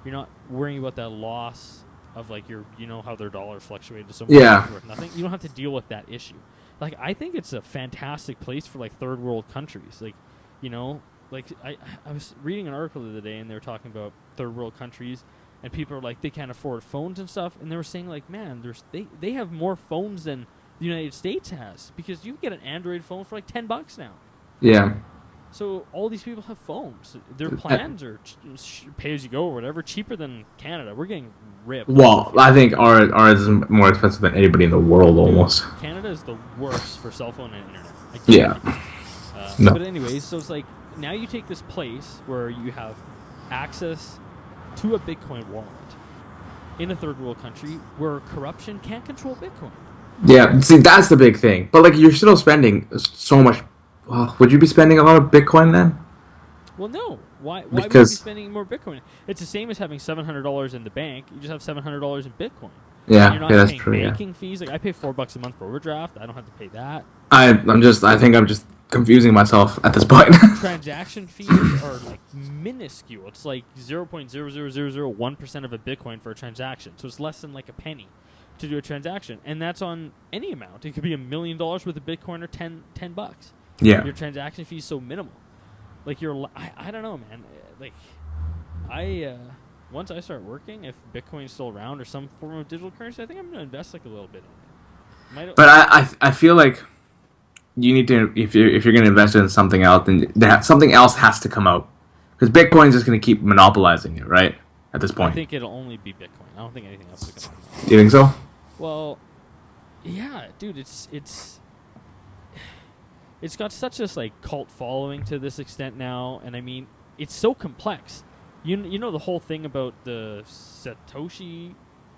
You're not worrying about that loss of like how their dollar fluctuated to so much worth nothing. You don't have to deal with that issue. Like I think it's a fantastic place for like third world countries. Like, like I was reading an article the other day and they were talking about third world countries and people are like they can't afford phones and stuff, and they were saying like, man, they have more phones than the United States has, because you can get an Android phone for like $10 now. Yeah. So all these people have phones. Their plans are pay as you go or whatever, cheaper than Canada. We're getting ripped. Well, I think ours is more expensive than anybody in the world almost. Canada is the worst for cell phone and internet. Yeah. No. But anyways, so it's like now you take this place where you have access to a Bitcoin wallet in a third world country where corruption can't control Bitcoin. Yeah, see, that's the big thing. But like, you're still spending so much. Well, would you be spending a lot of Bitcoin then? Well, no. Why would you be Because spending more Bitcoin? It's the same as having $700 in the bank. You just have $700 in Bitcoin. yeah, You're not yeah, that's paying true. Yeah. banking fees. Like I pay $4 a month for overdraft. I don't have to pay that. I think I'm just confusing myself at this point. Transaction fees are like minuscule. It's like 0.00001% of a Bitcoin for a transaction. So it's less than like a penny to do a transaction, and that's on any amount. It could be $1 million worth of Bitcoin or $10. Yeah. Your transaction fee is so minimal. Like I don't know, man. Like once I start working, if Bitcoin's still around or some form of digital currency, I think I'm gonna invest like a little bit in it. But I feel like you need to, if you're going to invest in something else, then something else has to come out, because Bitcoin's just going to keep monopolizing it, right? At this point, I think it'll only be Bitcoin. I don't think anything else will come out. Do you think so? Well, yeah, dude, it's got such this like cult following to this extent now, and I mean, it's so complex. You know the whole thing about the Satoshi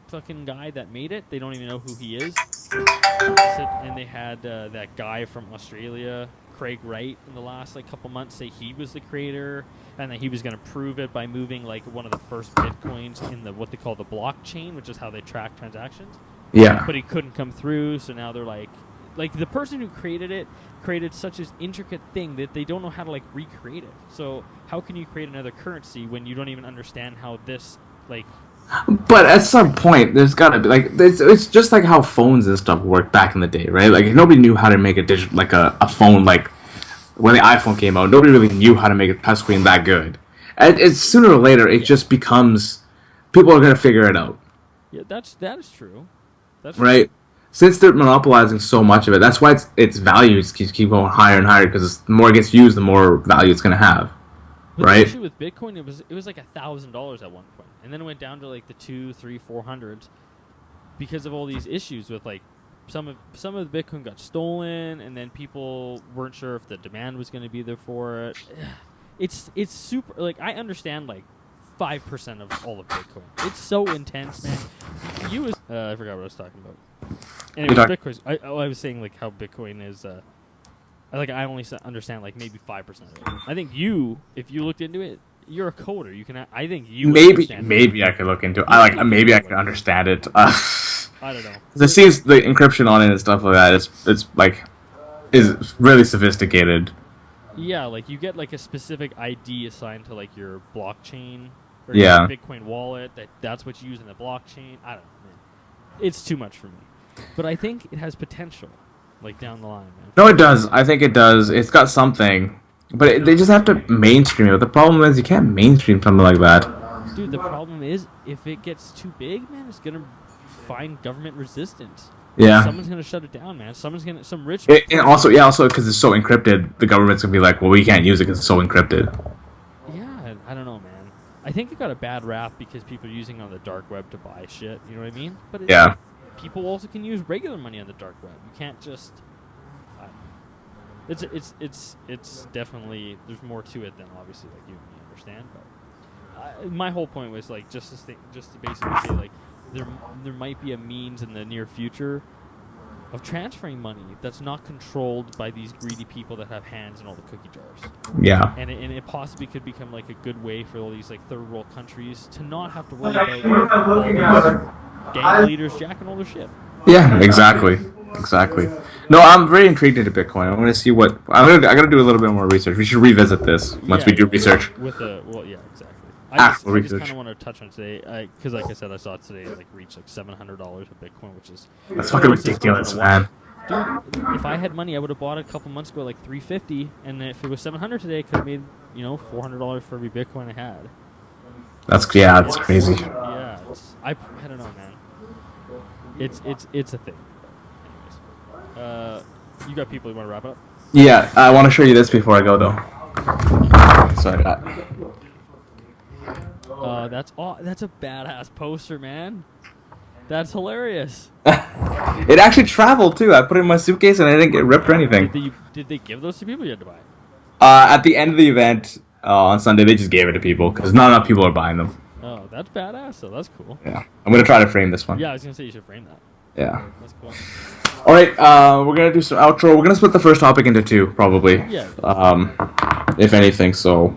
fucking guy that made it? They don't even know who he is. And they had that guy from Australia, Craig Wright, in the last like couple months say he was the creator, and that he was going to prove it by moving like one of the first bitcoins in the what they call the blockchain, which is how they track transactions. Yeah. But he couldn't come through, so now they're like the person who created it created such an intricate thing that they don't know how to like recreate it. So how can you create another currency when you don't even understand how this like? But at some point, there's gotta be like it's just like how phones and stuff worked back in the day, right? Like nobody knew how to make a digital like a phone. Like when the iPhone came out, nobody really knew how to make a touchscreen that good. And it's sooner or later, it just becomes people are gonna figure it out. Yeah, that is true. That's right. True. Since they're monopolizing so much of it, that's why its value keep going higher and higher, because the more it gets used, the more value it's gonna have. But right. The issue with Bitcoin, it was like $1,000 at one point, and then it went down to like the 200, 300, 400s because of all these issues with like some of the Bitcoin got stolen, and then people weren't sure if the demand was going to be there for it. It's super like I understand like 5% of all of Bitcoin. It's so intense, man. I forgot what I was talking about. Anyway, Bitcoin. I was saying like how Bitcoin is. I only understand like maybe 5% of it. I think if you looked into it, you're a coder. You can. I think you maybe I could look into it. I can understand it. I don't know. It seems the encryption on it and stuff like that. It's like is really sophisticated. Yeah, like you get like a specific ID assigned to like your blockchain or your Bitcoin wallet. That's what you use in the blockchain. I don't know, man. It's too much for me, but I think it has potential. Like down the line, man. No, it does. I think it does. It's got something, but they just have to mainstream it. The problem is you can't mainstream something like that. Dude, the problem is if it gets too big, man, it's gonna find government resistance. Yeah. Someone's gonna shut it down, man. Some rich. And also because it's so encrypted, the government's gonna be like, well, we can't use it because it's so encrypted. Yeah, I don't know, man. I think it got a bad rap because people are using it on the dark web to buy shit. You know what I mean? But people also can use regular money on the dark web. You can't just. It's definitely there's more to it than obviously like you and me understand. But my whole point was like just to basically say like there might be a means in the near future of transferring money that's not controlled by these greedy people that have hands in all the cookie jars. Yeah. And it possibly could become like a good way for all these like third world countries to not have to worry about all these gang leaders jacking all their shit. Yeah, exactly. No, I'm very intrigued into Bitcoin. I want to see what I gotta do a little bit more research. We should revisit this once we do research. Yeah, exactly. I just kind of want to touch on today because, like I said, I saw it today like reach like $700 of Bitcoin, which is that's fucking ridiculous, man. Dude, if I had money, I would have bought it a couple months ago at like $350, and if it was $700 today, I could have made $400 for every Bitcoin I had. That's crazy. Yeah, I don't know, man. It's a thing. You got people you want to wrap up? Yeah, I want to show you this before I go though. Sorry. That's a badass poster, man. That's hilarious. It actually traveled too. I put it in my suitcase and I didn't get ripped or anything. Did they give those to people? You had to buy it. At the end of the event on Sunday, they just gave it to people because not enough people are buying them. Oh, that's badass. So that's cool. Yeah, I'm gonna try to frame this one. Yeah, I was gonna say you should frame that. Yeah. That's cool. All right. We're gonna do some outro. We're gonna split the first topic into two, probably. Yeah. If anything, so.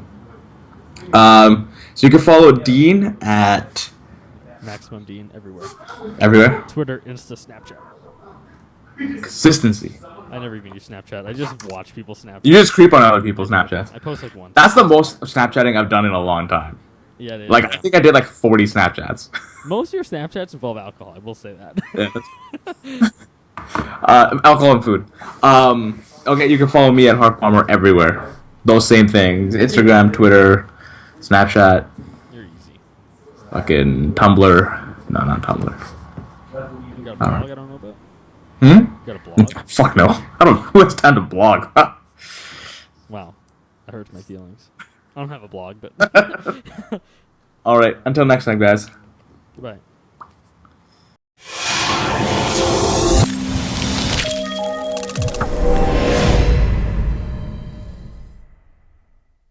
So you can follow Dean at Maximum Dean everywhere. everywhere. Twitter, Insta, Snapchat. Consistency. I never even use Snapchat. I just watch people Snapchat. You just creep on other people's Snapchats. I post like once. That's the most Snapchatting I've done in a long time. Yeah, it is, Like, yeah. I think I did like 40 Snapchats. Most of your Snapchats involve alcohol. I will say that. Yeah, alcohol and food. Okay, you can follow me at Harv everywhere. Those same things. Instagram, Twitter, Snapchat, You're easy. fucking Tumblr. No, not Tumblr. You got a blog I don't know about? Hmm? You got a blog? Fuck no. I don't. Who has time to blog? Wow. That hurts my feelings. I don't have a blog, but... All right. Until next time, guys. Goodbye.